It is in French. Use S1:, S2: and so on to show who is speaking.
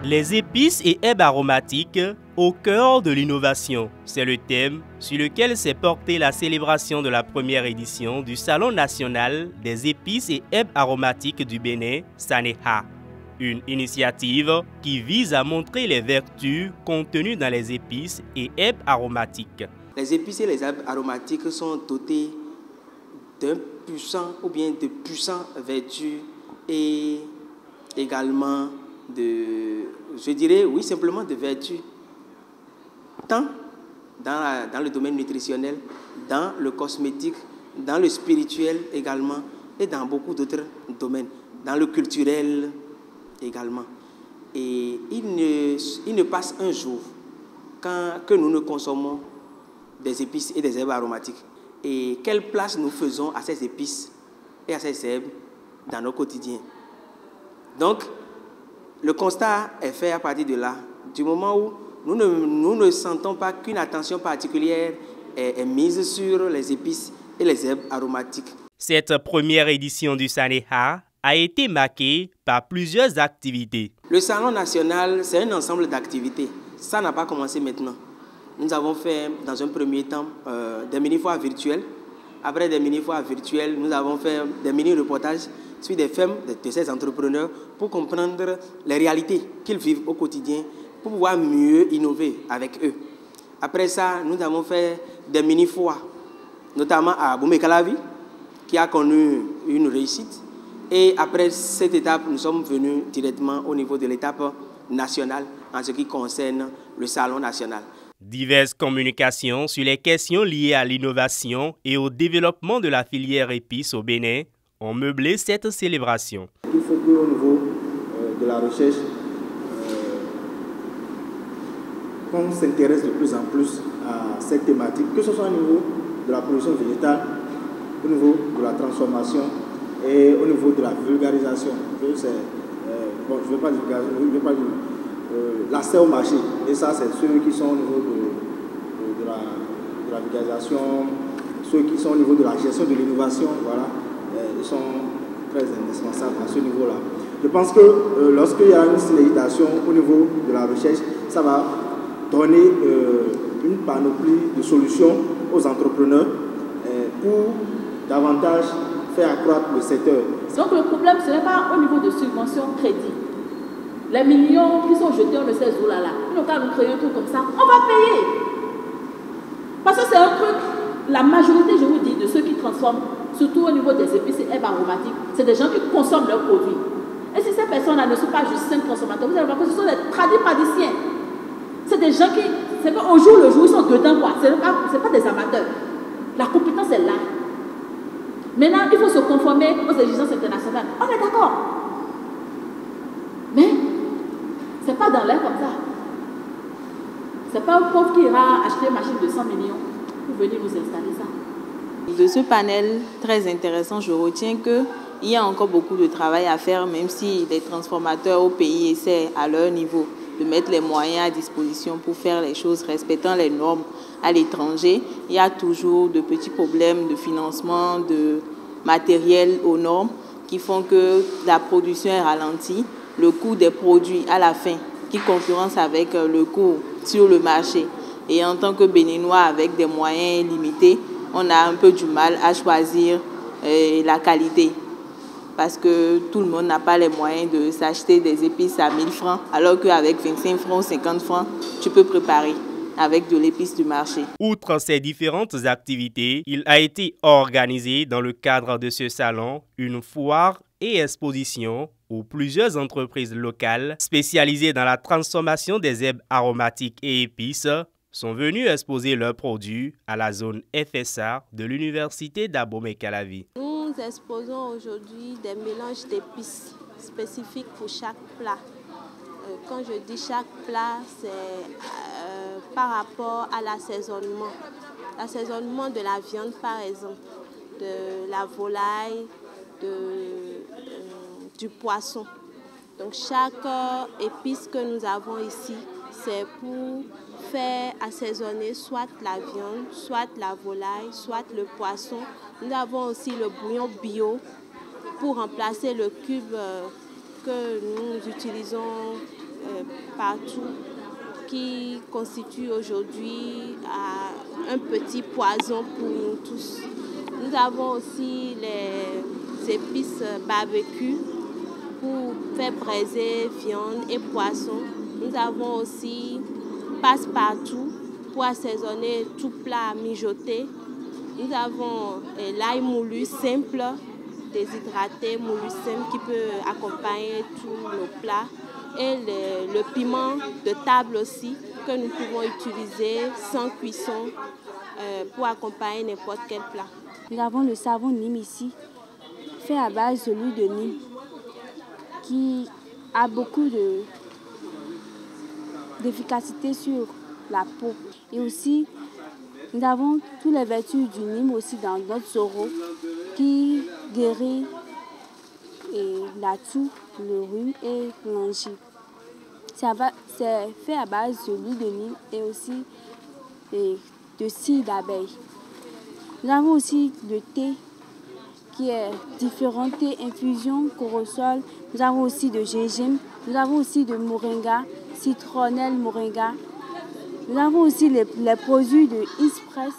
S1: Les épices et herbes aromatiques au cœur de l'innovation. C'est le thème sur lequel s'est portée la célébration de la première édition du Salon national des épices et herbes aromatiques du Bénin, SANEHA. Une initiative qui vise à montrer les vertus contenues dans les épices et herbes aromatiques.
S2: Les épices et les herbes aromatiques sont dotées d'un puissant ou bien de puissantes vertus et également je dirais, oui, simplement de vertus, tant dans le domaine nutritionnel, dans le cosmétique, dans le spirituel également, et dans beaucoup d'autres domaines, dans le culturel également. Et il ne passe un jour que nous ne consommons des épices et des herbes aromatiques. Et quelle place nous faisons à ces épices et à ces herbes dans nos quotidiens. Donc, le constat est fait à partir de là, du moment où nous ne sentons pas qu'une attention particulière est mise sur les épices et les herbes aromatiques.
S1: Cette première édition du SANEHA a été marquée par plusieurs activités.
S2: Le Salon national, c'est un ensemble d'activités. Ça n'a pas commencé maintenant. Nous avons fait, dans un premier temps, des mini-foires virtuelles. Après des mini-foires virtuelles, nous avons fait des mini-reportages sur des fermes de ces entrepreneurs pour comprendre les réalités qu'ils vivent au quotidien, pour pouvoir mieux innover avec eux. Après ça, nous avons fait des mini-foires, notamment à Abomey-Calavi, qui a connu une réussite. Et après cette étape, nous sommes venus directement au niveau de l'étape nationale en ce qui concerne le Salon national.
S1: Diverses communications sur les questions liées à l'innovation et au développement de la filière épices au Bénin ont meublé cette célébration.
S3: Il faut qu'au niveau de la recherche, qu'on s'intéresse de plus en plus à cette thématique, que ce soit au niveau de la production végétale, au niveau de la transformation et au niveau de la vulgarisation. Je ne veux pas dire l'accès au marché. Et ça, c'est ceux qui sont au niveau de la vulgarisation, ceux qui sont au niveau de la gestion de l'innovation, voilà, ils sont très indispensables à ce niveau-là. Je pense que lorsqu'il y a une synergisation au niveau de la recherche, ça va donner une panoplie de solutions aux entrepreneurs pour davantage faire accroître le secteur.
S4: Donc le problème, ce n'est pas au niveau de subvention crédit. Les millions qui sont jetés, on ne sait où là. Nous, quand nous créons un truc comme ça, on va payer. Parce que c'est un truc, la majorité, je vous dis, de ceux qui transforment, surtout au niveau des épices et herbes aromatiques, c'est des gens qui consomment leurs produits. Et si ces personnes-là ne sont pas juste simples consommateurs, vous allez voir que ce sont des praticiens. C'est des gens qui, c'est qu'au jour le jour, ils sont dedans, quoi. Ce n'est pas des amateurs. La compétence est là. Maintenant, il faut se conformer aux exigences internationales. On est d'accord. Mais ce n'est pas dans l'air comme ça. Ce n'est pas un pauvre qui ira acheter une machine de 100 millions pour venir nous installer ça.
S5: De ce panel très intéressant, je retiens qu'il y a encore beaucoup de travail à faire, même si les transformateurs au pays essaient à leur niveau de mettre les moyens à disposition pour faire les choses respectant les normes à l'étranger. Il y a toujours de petits problèmes de financement, de matériel aux normes qui font que la production est ralentie. Le coût des produits à la fin qui concurrence avec le coût sur le marché. Et en tant que Béninois avec des moyens limités, on a un peu du mal à choisir la qualité. Parce que tout le monde n'a pas les moyens de s'acheter des épices à 1000 francs, alors qu'avec 25 francs ou 50 francs, tu peux préparer avec de l'épice du marché.
S1: Outre ces différentes activités, il a été organisé dans le cadre de ce salon une foire et exposition où plusieurs entreprises locales spécialisées dans la transformation des herbes aromatiques et épices sont venues exposer leurs produits à la zone FSA de l'université d'Abomey-Calavi.
S6: Nous exposons aujourd'hui des mélanges d'épices spécifiques pour chaque plat. Quand je dis chaque plat, c'est par rapport à l'assaisonnement. L'assaisonnement de la viande, par exemple, de la volaille, du poisson. Donc chaque épice que nous avons ici, c'est pour faire assaisonner soit la viande, soit la volaille, soit le poisson. Nous avons aussi le bouillon bio pour remplacer le cube que nous utilisons partout qui constitue aujourd'hui un petit poison pour nous tous. Nous avons aussi les épices barbecue pour faire braiser viande et poisson. Nous avons aussi passe-partout pour assaisonner tout plat mijoté. Nous avons l'ail moulu simple, déshydraté, moulu simple qui peut accompagner tous nos plats. Et le piment de table aussi que nous pouvons utiliser sans cuisson pour accompagner n'importe quel plat.
S7: Nous avons le savon Nîmes ici, fait à base de l'huile de Nîmes, qui a beaucoup d'efficacité sur la peau. Et aussi, nous avons toutes les vertus du Nîmes aussi dans notre soro, qui guérit la toux, le rhume et l'angine. C'est fait à base de l'huile de Nîmes et aussi de cire d'abeille. Nous avons aussi le thé qui est différents thés, infusion, corosol. Nous avons aussi de gingembre. Nous avons aussi de moringa, citronnelle moringa. Nous avons aussi les produits de Express